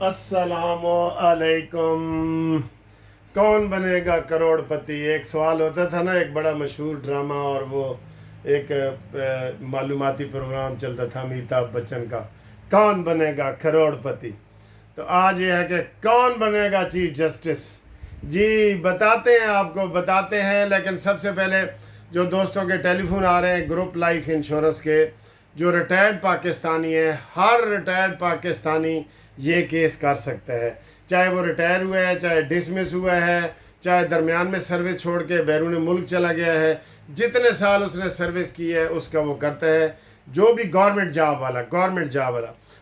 अस्सलाम अलैकुम। कौन बनेगा करोड़पति, एक सवाल होता था ना, एक बड़ा मशहूर ड्रामा, और वो एक मालूमाती प्रोग्राम चलता था अमिताभ बच्चन का, कौन बनेगा करोड़पति। तो आज ये है कि कौन बनेगा चीफ जस्टिस। जी बताते हैं, आपको बताते हैं, लेकिन सबसे पहले जो दोस्तों के टेलीफोन आ रहे हैं ग्रुप लाइफ इंश्योरेंस के, जो रिटायर्ड पाकिस्तानी है, हर रिटायर्ड पाकिस्तानी ये केस कर सकता है, चाहे वो रिटायर हुआ है, चाहे डिसमिस हुआ है, चाहे दरमियान में सर्विस छोड़ के बैरून मुल्क चला गया है, जितने साल उसने सर्विस की है उसका वो करता है, जो भी गवर्नमेंट जॉब वाला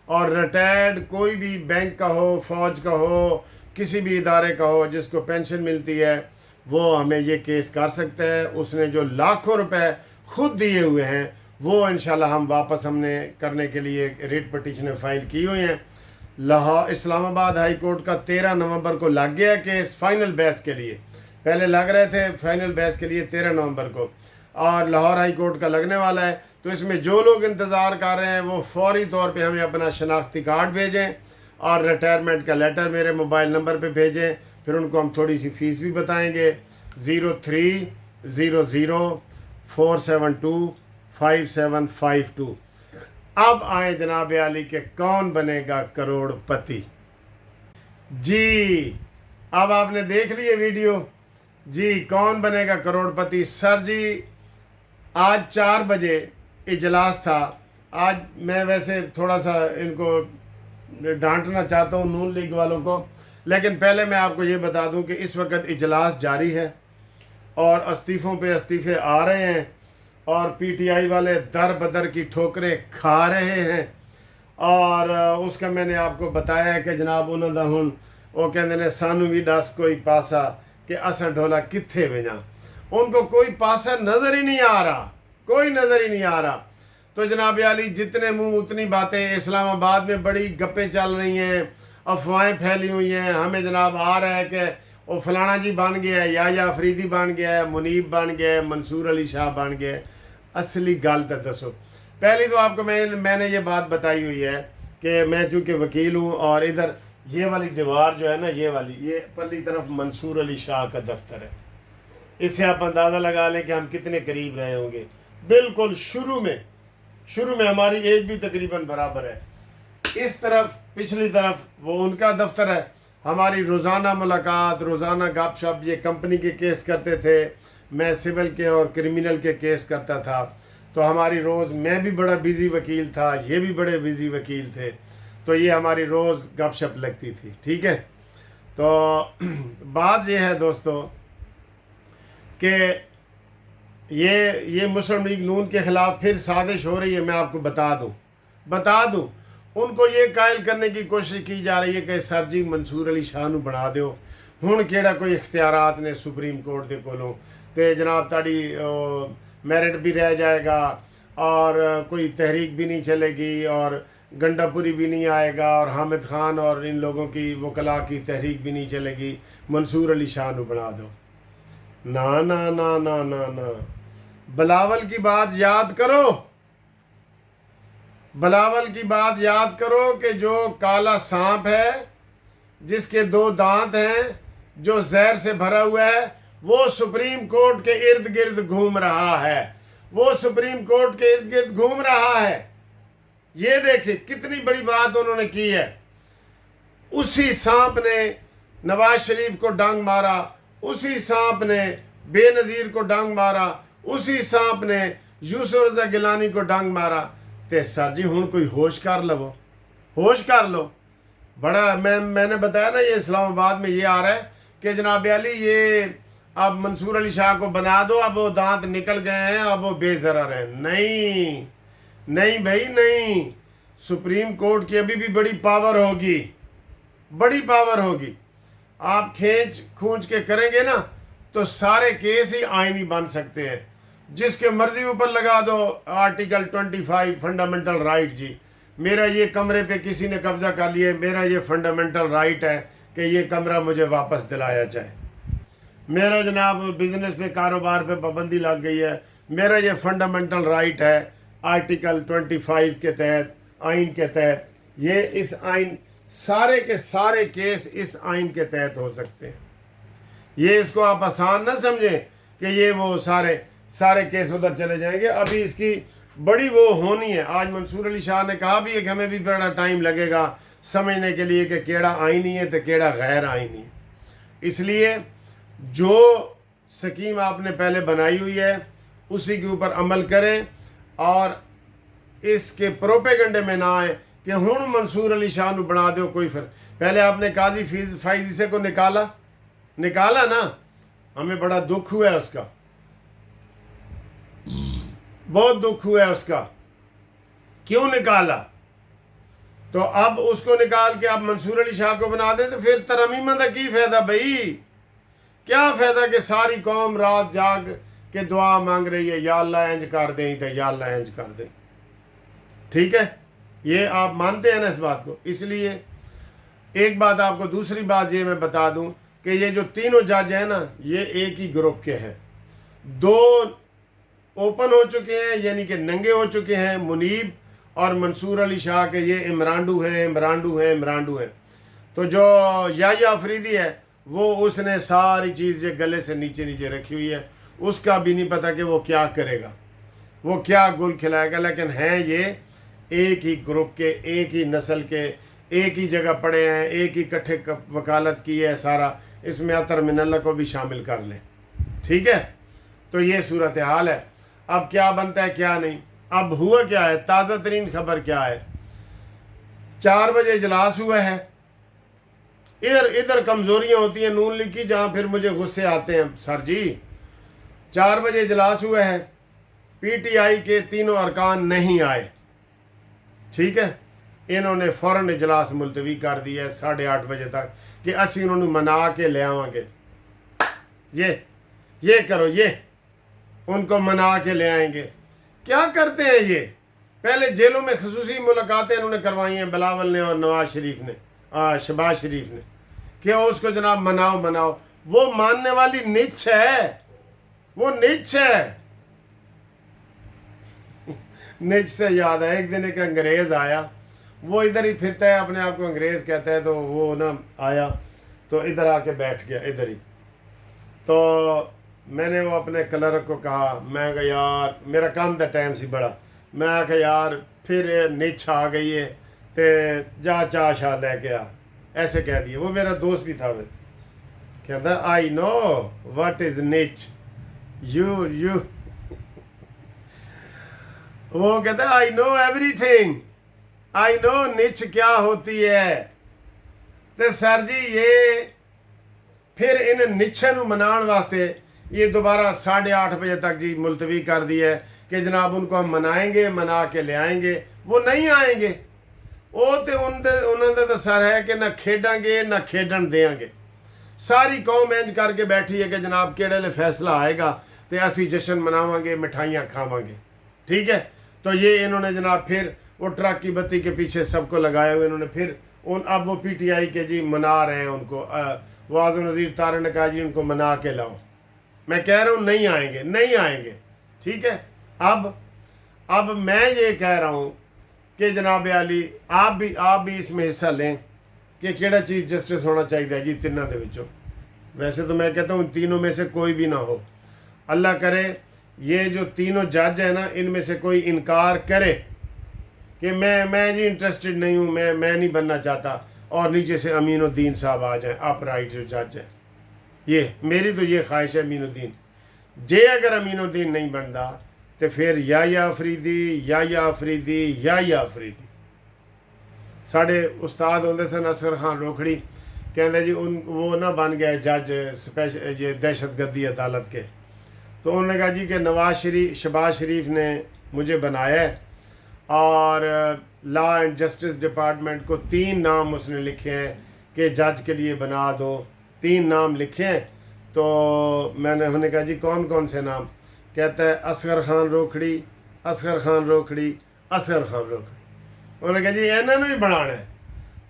और रिटायर्ड कोई भी बैंक का हो, फौज का हो, किसी भी इदारे का हो जिसको पेंशन मिलती है, वो हमें ये केस कर सकता है। उसने जो लाखों रुपए खुद दिए हुए हैं वो इंशाल्लाह हम वापस हमने करने के लिए रिट पिटीशन फाइल की हुई हैं। लाहौर इस्लामाबाद हाई कोर्ट का 13 नवंबर को लग गया केस फाइनल बहस के लिए। पहले लग रहे थे फाइनल बहस के लिए 13 नवंबर को, और लाहौर हाई कोर्ट का लगने वाला है। तो इसमें जो लोग इंतज़ार कर रहे हैं वो फौरी तौर पे हमें अपना शनाख्ती कार्ड भेजें और रिटायरमेंट का लेटर मेरे मोबाइल नंबर पे भेजें, फिर उनको हम थोड़ी सी फ़ीस भी बताएंगे। 030047255752। अब आए जनाब आली के कौन बनेगा करोड़पति। जी अब आपने देख लिए वीडियो। जी कौन बनेगा करोड़पति। सर जी आज 4 बजे इजलास था। आज मैं वैसे थोड़ा सा इनको डांटना चाहता हूँ नून लीग वालों को, लेकिन पहले मैं आपको ये बता दूं कि इस वक्त इजलास जारी है और इस्तीफ़ों पे इस्तीफ़े आ रहे हैं और पीटीआई वाले दर बदर की ठोकरें खा रहे हैं। और उसका मैंने आपको बताया है कि जनाब उन्होंने दा हुण वो कहते ने सानू भी दस कोई पासा कि असा ढोला कित्थे वजा। उनको कोई पासा नज़र ही नहीं आ रहा, कोई नज़र ही नहीं आ रहा। तो जनाब आली जितने मुंह उतनी बातें। इस्लामाबाद में बड़ी गप्पें चल रही हैं, अफवाहें फैली हुई हैं। हमें जनाब आ रहा है कि वो फलाना जी बन गया है, या अफरीदी बन गया है, मुनीब बन गया है, मंसूर अली शाह बन गया है। असली गल तो दसो। पहली तो आपको मैंने ये बात बताई हुई है कि मैं चूँकि वकील हूँ, और इधर ये वाली दीवार जो है ना, ये वाली, ये पल्ली तरफ मंसूर अली शाह का दफ्तर है। इससे आप अंदाज़ा लगा लें कि हम कितने करीब रहे होंगे। बिल्कुल शुरू में हमारी एज भी तकरीबन बराबर है। इस तरफ पिछली तरफ वो उनका दफ्तर है। हमारी रोज़ाना मुलाकात, रोज़ाना गपशप, ये कंपनी के केस करते थे, मैं सिविल के और क्रिमिनल के केस करता था। तो हमारी रोज़, मैं भी बड़ा बिज़ी वकील था, ये भी बड़े बिज़ी वकील थे, तो ये हमारी रोज़ गपशप लगती थी। ठीक है, तो बात ये है दोस्तों कि ये मुस्लिम लीग नून के ख़िलाफ़ फिर साजिश हो रही है। मैं आपको बता दूं उनको ये कायल करने की कोशिश की जा रही है कि सर जी मंसूर अली शाह नूं बना दो। हुण केड़ा कोई इख्तियारात ने सुप्रीम कोर्ट के कोलों, तो जनाब ताड़ी मेरिट भी रह जाएगा और कोई तहरीक भी नहीं चलेगी और गंडापुरी भी नहीं आएगा और हामिद खान और इन लोगों की वकला की तहरीक भी नहीं चलेगी। मंसूर अली शाह नूं बना दो। ना ना ना ना ना ना, बिलावल की बात याद करो, बिलावल की बात याद करो कि जो काला सांप है, जिसके 2 दांत हैं, जो जहर से भरा हुआ है, वो सुप्रीम कोर्ट के इर्द गिर्द घूम रहा है। वो सुप्रीम कोर्ट के इर्द गिर्द घूम रहा है। ये देखिए कितनी बड़ी बात उन्होंने की है। उसी सांप ने नवाज शरीफ को डंग मारा, उसी सांप ने बेनज़ीर को डंग मारा, उसी सांप ने यूसुफ रज़ा गिलानी को डंग मारा। ते सर जी हुण कोई होश कर लो। बड़ा मैंने बताया ना, ये इस्लामाबाद में ये आ रहा है कि जनाब अली ये अब मंसूर अली शाह को बना दो, अब वो दांत निकल गए हैं, अब वो बेज़रर हैं। नहीं भाई नहीं, सुप्रीम कोर्ट की अभी भी बड़ी पावर होगी। आप खूंच के करेंगे ना तो सारे केस ही आईनी बन सकते हैं। जिसके मर्जी ऊपर लगा दो आर्टिकल 25 फंडामेंटल राइट। जी मेरा ये कमरे पे किसी ने कब्जा कर लिया, मेरा ये फंडामेंटल राइट है कि ये कमरा मुझे वापस दिलाया जाए। मेरा जनाब बिजनेस पे, कारोबार पे पाबंदी लग गई है, मेरा ये फंडामेंटल राइट है आर्टिकल 25 के तहत, आइन के तहत। ये इस आइन सारे के सारे केस इस आइन के तहत हो सकते हैं। ये इसको आप आसान ना समझें कि ये वो सारे केस उधर चले जाएंगे। अभी इसकी बड़ी वो होनी है। आज मंसूर अली शाह ने कहा भी है कि हमें भी बड़ा टाइम लगेगा समझने के लिए कि केड़ा आईनी है तो केड़ा गैर आईनी है। इसलिए जो स्कीम आपने पहले बनाई हुई है उसी के ऊपर अमल करें और इसके प्रोपेगंडे में ना आए कि हुण मंसूर अली शाह ਨੂੰ बना दो कोई फिर। पहले आपने काजी फाइजी को निकाला ना, हमें बड़ा दुख हुआ है उसका, बहुत दुख हुआ है उसका। क्यों निकाला? तो अब उसको निकाल के आप मंसूर अली शाह को बना दे तो फिर तरमीम का की फायदा भाई? क्या फायदा कि सारी कौम रात जाग के दुआ मांग रही है या अल्लाह इंज कर दे तो या अल्लाह इंज कर दे। ठीक है, ये आप मानते हैं ना इस बात को? इसलिए एक बात आपको, दूसरी बात ये मैं बता दूं कि ये जो तीनों जज हैं ना, ये एक ही ग्रुप के हैं। दो ओपन हो चुके हैं यानी कि नंगे हो चुके हैं, मुनीब और मंसूर अली शाह के ये इमरांडू हैं। तो जो याया अफरीदी है वो उसने सारी चीज़ ये गले से नीचे रखी हुई है। उसका भी नहीं पता कि वो क्या करेगा, वो क्या गुल खिलाएगा। लेकिन हैं ये एक ही ग्रुप के, एक ही नस्ल के, एक ही जगह पड़े हैं, एक ही इकट्ठे वकालत की है सारा। इसमें अतर मिनल्ला को भी शामिल कर लें। ठीक है, तो ये सूरत हाल है। अब क्या बनता है क्या नहीं। अब हुआ क्या है, ताज़ा तरीन खबर क्या है, 4 बजे इजलास हुआ है। इधर कमज़ोरियाँ होती हैं नून लीग की, जहाँ फिर मुझे गुस्से आते हैं। सर जी 4 बजे इजलास हुआ है, PTI के तीनों अरकान नहीं आए। ठीक है, इन्होंने फ़ौरन इजलास मुलतवी कर दिया है 8:30 बजे तक कि असी उन्होंने मना के ले आवांगे। ये करो, ये उनको मना के ले आएंगे। क्या करते हैं ये? पहले जेलों में खसूसी मुलाकातें इन्होंने करवाई हैं बिलावल ने और नवाज शरीफ ने, शहबाज शरीफ ने, कि उसको जनाब मनाओ। वो मानने वाली निच है, वो निच है। निच से याद है, एक दिन एक अंग्रेज़ आया, वो इधर ही फिरता है, अपने आप को अंग्रेज़ कहता है। तो वो ना आया तो इधर आके बैठ गया इधर ही। तो मैंने वो अपने क्लर्क को कहा, मैं कहा यार मेरा काम का टाइम सी बड़ा, मैं कहा यार फिर निच आ गई है तो जा चाह शाह लेके आ, ऐसे कह दिए। वो मेरा दोस्त भी था वैसे, कहता आई नो व्हाट इज निच, यू वो कहता I know everything, I know निच क्या होती है। तो सर जी ये फिर इन निच्छे नूं मनाउण वास्ते ये दोबारा 8:30 बजे तक जी मुलतवी कर दी है कि जनाब उनको हम मनाएंगे, मना के ले आएंगे। वो नहीं आएंगे। वो तो उन्होंने तो सर है कि ना खेडांगे ना खेडन देंगे। सारी कौम इंज करके बैठी है कि जनाब केड़े फैसला आएगा तो असी जश्न मनावांगे, मिठाइयाँ खावांगे। ठीक है, तो ये इन्होंने जनाब फिर वो ट्रक की बत्ती के पीछे सबको लगाए हुए इन्होंने फिर अब वो PTI के जी मना रहे हैं उनको। वो आज़म नज़ीर तारे ने कहा जी उनको मना के लाओ। मैं कह रहा हूँ नहीं आएंगे। ठीक है, अब मैं ये कह रहा हूँ कि जनाब अली आप भी इसमें हिस्सा लें कि केड़ा चीफ जस्टिस होना चाहिए जी तिन्ना दे विचों। वैसे तो मैं कहता हूँ तीनों में से कोई भी ना हो। अल्लाह करे ये जो तीनों जज है ना, इनमें से कोई इनकार करे कि मैं जी इंटरेस्टेड नहीं हूँ, मैं नहीं बनना चाहता, और नीचे से अमीनुद्दीन साहब आ जाएं, अपराइट जो जज है। ये मेरी तो ये ख्वाहिश है अमीनुद्दीन। जे अगर अमीनुद्दीन नहीं बनता तो फिर या अफरीदी। साढ़े उस्ताद होंदे सन असगर खान रोखड़ी, कहते जी वो ना बन गए जज स्पेशल ये दहशतगर्दी अदालत के। तो उन्होंने कहा जी कि शहबाज शरीफ ने मुझे बनाया है और लॉ एंड जस्टिस डिपार्टमेंट को 3 नाम उसने लिखे हैं कि जज के लिए बना दो। 3 नाम लिखे हैं। तो हमने कहा जी कौन कौन से नाम? कहता है असगर खान रोखड़ी। उन्होंने कहा जी इन्होंने ही बनाना है।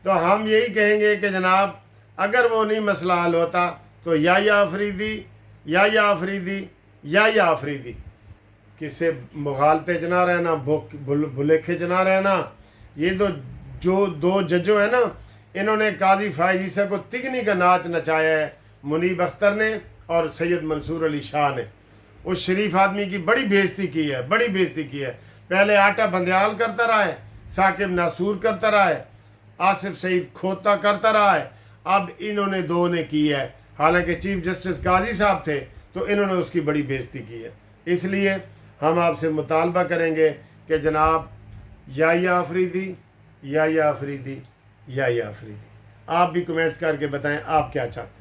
तो हम यही कहेंगे कि जनाब अगर वो नहीं मसला हल होता तो या अफरीदी किससे मुगालते च ना रहना, भुलेखे च ना रहना। ये तो जो 2 जजों है ना, انہوں نے قاضی فائز عیسیٰ کو تگنی کا ناچ نچایا ہے منیب اختر نے اور سید منصور علی شاہ نے۔ اس شریف آدمی کی بڑی بےزتی کی ہے، بڑی بےزتی کی ہے۔ پہلے آٹا بندیال کرتا رہا ہے، ثاقب ناصور کرتا رہا ہے، آصف سعید کھوتا کرتا رہا ہے، اب انہوں نے دو نے کی ہے۔ حالانکہ چیف جسٹس قاضی صاحب تھے تو انہوں نے اس کی بڑی بےزتی کی ہے۔ اس لیے ہم آپ سے مطالبہ کریں گے کہ جناب یا آفریدی یا آفریدی یا آفریدی، آپ بھی کمنٹس کر کے بتائیں آپ کیا چاہتے ہیں۔